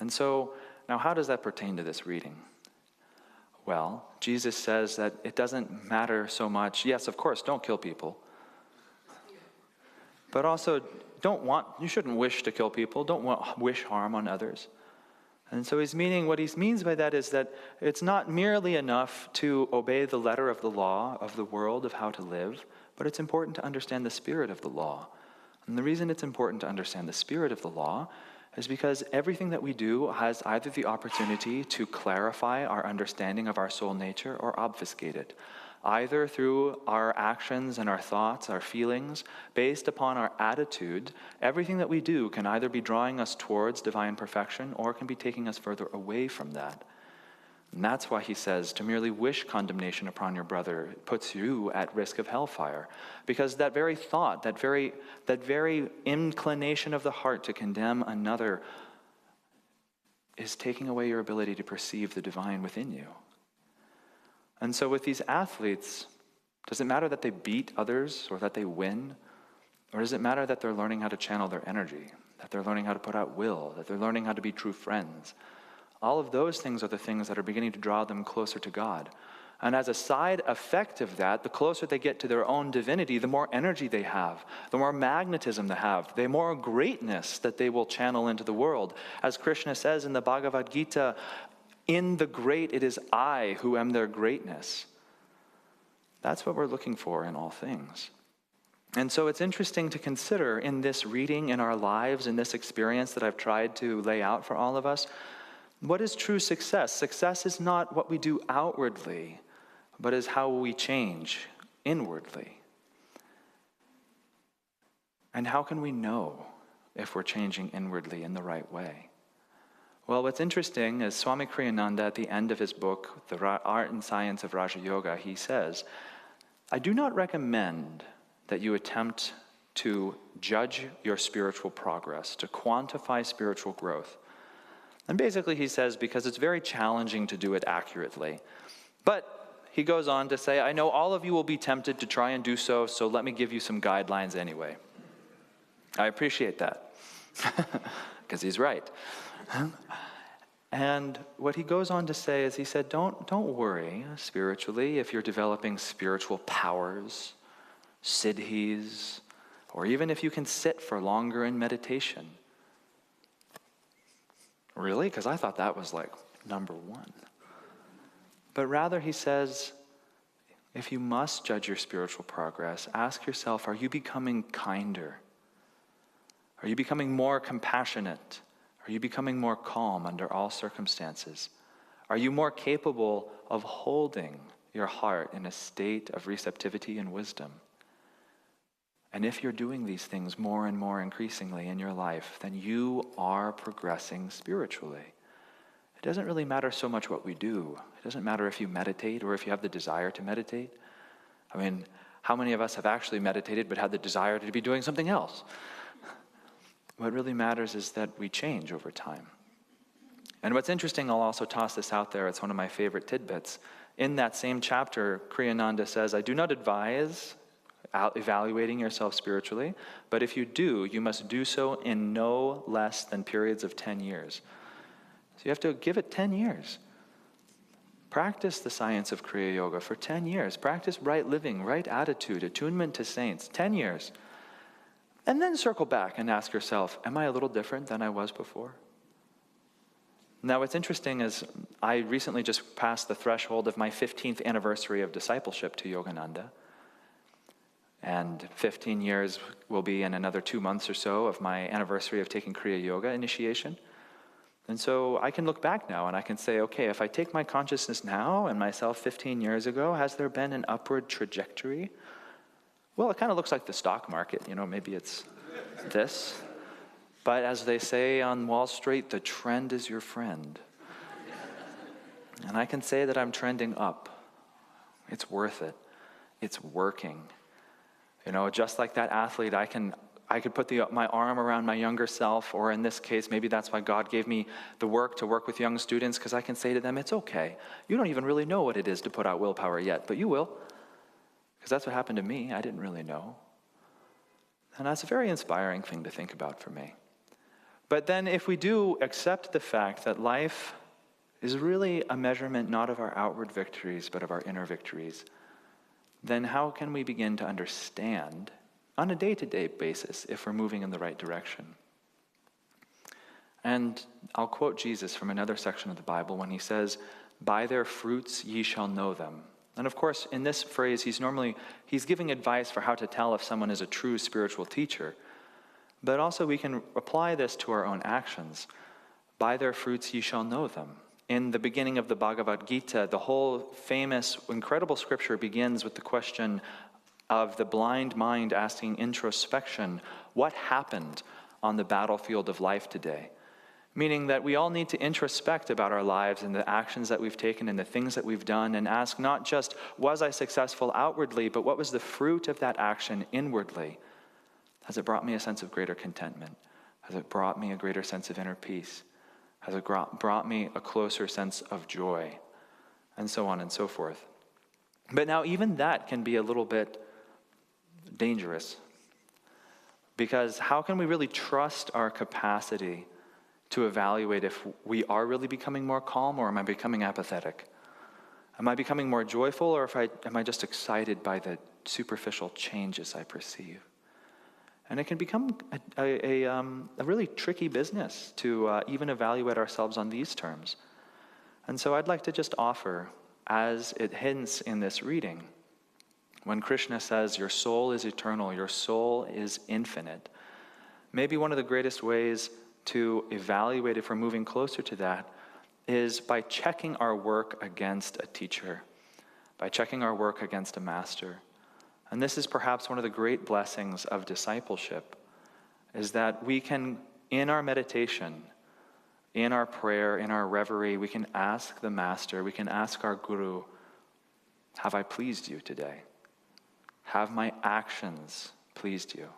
And so, now how does that pertain to this reading? Well, Jesus says that it doesn't matter so much. Yes, of course, don't kill people. But also, you shouldn't wish to kill people. Don't wish harm on others. And so what he means by that is that it's not merely enough to obey the letter of the law of the world of how to live, but it's important to understand the spirit of the law. And the reason it's important to understand the spirit of the law is because everything that we do has either the opportunity to clarify our understanding of our soul nature or obfuscate it, either through our actions and our thoughts, our feelings, based upon our attitude. Everything that we do can either be drawing us towards divine perfection or can be taking us further away from that. And that's why he says to merely wish condemnation upon your brother puts you at risk of hellfire. Because that very thought, that very inclination of the heart to condemn another is taking away your ability to perceive the divine within you. And so with these athletes, does it matter that they beat others or that they win? Or does it matter that they're learning how to channel their energy, that they're learning how to put out will, that they're learning how to be true friends? All of those things are the things that are beginning to draw them closer to God. And as a side effect of that, the closer they get to their own divinity, the more energy they have, the more magnetism they have, the more greatness that they will channel into the world. As Krishna says in the Bhagavad Gita, in the great it is I who am their greatness. That's what we're looking for in all things. And so it's interesting to consider in this reading, in our lives, in this experience that I've tried to lay out for all of us, what is true success? Success is not what we do outwardly, but is how we change inwardly. And how can we know if we're changing inwardly in the right way? Well, what's interesting is Swami Kriyananda, at the end of his book, The Art and Science of Raja Yoga, he says, I do not recommend that you attempt to judge your spiritual progress, to quantify spiritual growth. And basically he says, because it's very challenging to do it accurately. But he goes on to say, I know all of you will be tempted to try and do so, so let me give you some guidelines anyway. I appreciate that, because he's right. And what he goes on to say is, he said, don't worry spiritually if you're developing spiritual powers, siddhis, or even if you can sit for longer in meditation. Really? Because I thought that was like number one. But rather, he says, if you must judge your spiritual progress, ask yourself, are you becoming kinder? Are you becoming more compassionate? Are you becoming more calm under all circumstances? Are you more capable of holding your heart in a state of receptivity and wisdom? And if you're doing these things more and more increasingly in your life, then you are progressing spiritually. It doesn't really matter so much what we do. It doesn't matter if you meditate or if you have the desire to meditate. I mean, how many of us have actually meditated but had the desire to be doing something else? What really matters is that we change over time. And what's interesting, I'll also toss this out there, it's one of my favorite tidbits. In that same chapter, Kriyananda says, I do not advise evaluating yourself spiritually, but if you do, you must do so in no less than periods of 10 years. So you have to give it 10 years. Practice the science of Kriya Yoga for 10 years. Practice right living, right attitude, attunement to saints, 10 years. And then circle back and ask yourself, am I a little different than I was before? Now what's interesting is I recently just passed the threshold of my 15th anniversary of discipleship to Yogananda. And 15 years will be in another 2 months or so of my anniversary of taking Kriya Yoga initiation. And so I can look back now and I can say, okay, if I take my consciousness now and myself 15 years ago, has there been an upward trajectory? Well, it kind of looks like the stock market, maybe it's this. But as they say on Wall Street, the trend is your friend. And I can say that I'm trending up. It's worth it. It's working. Just like that athlete, I could put my arm around my younger self, or in this case, maybe that's why God gave me the work to work with young students, because I can say to them, it's okay. You don't even really know what it is to put out willpower yet, but you will. Because that's what happened to me. I didn't really know. And that's a very inspiring thing to think about for me. But then if we do accept the fact that life is really a measurement not of our outward victories, but of our inner victories, then how can we begin to understand on a day-to-day basis if we're moving in the right direction? And I'll quote Jesus from another section of the Bible when he says, "By their fruits ye shall know them." And of course, in this phrase, he's giving advice for how to tell if someone is a true spiritual teacher. But also we can apply this to our own actions. By their fruits ye shall know them. In the beginning of the Bhagavad Gita, the whole famous, incredible scripture begins with the question of the blind mind asking introspection, what happened on the battlefield of life today? Meaning that we all need to introspect about our lives and the actions that we've taken and the things that we've done and ask not just, was I successful outwardly, but what was the fruit of that action inwardly? Has it brought me a sense of greater contentment? Has it brought me a greater sense of inner peace? Has it brought me a closer sense of joy? And so on and so forth. But now even that can be a little bit dangerous. Because how can we really trust our capacity to evaluate if we are really becoming more calm, or am I becoming apathetic? Am I becoming more joyful, or am I just excited by the superficial changes I perceive? And it can become a really tricky business to even evaluate ourselves on these terms. And so I'd like to just offer, as it hints in this reading, when Krishna says, your soul is eternal, your soul is infinite, maybe one of the greatest ways to evaluate if we're moving closer to that is by checking our work against a teacher, by checking our work against a master. And this is perhaps one of the great blessings of discipleship, is that we can, in our meditation, in our prayer, in our reverie, we can ask the master, we can ask our guru, have I pleased you today? Have my actions pleased you?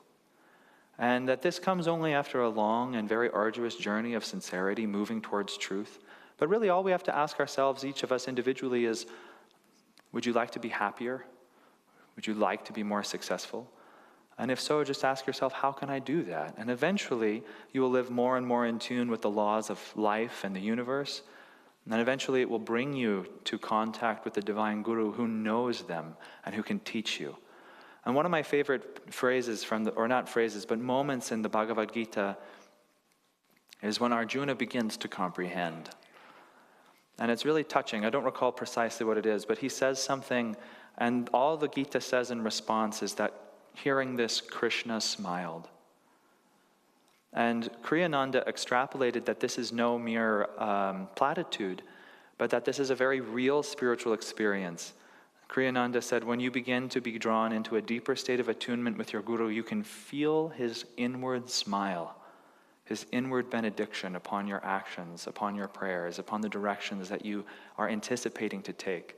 And that this comes only after a long and very arduous journey of sincerity, moving towards truth. But really all we have to ask ourselves, each of us individually, is, would you like to be happier? Would you like to be more successful? And if so, just ask yourself, how can I do that? And eventually you will live more and more in tune with the laws of life and the universe. And then eventually it will bring you to contact with the divine guru who knows them and who can teach you. And one of my favorite phrases moments in the Bhagavad Gita is when Arjuna begins to comprehend. And it's really touching. I don't recall precisely what it is, but he says something, and all the Gita says in response is that hearing this, Krishna smiled. And Kriyananda extrapolated that this is no mere platitude, but that this is a very real spiritual experience. Kriyananda said, when you begin to be drawn into a deeper state of attunement with your guru, you can feel his inward smile, his inward benediction upon your actions, upon your prayers, upon the directions that you are anticipating to take.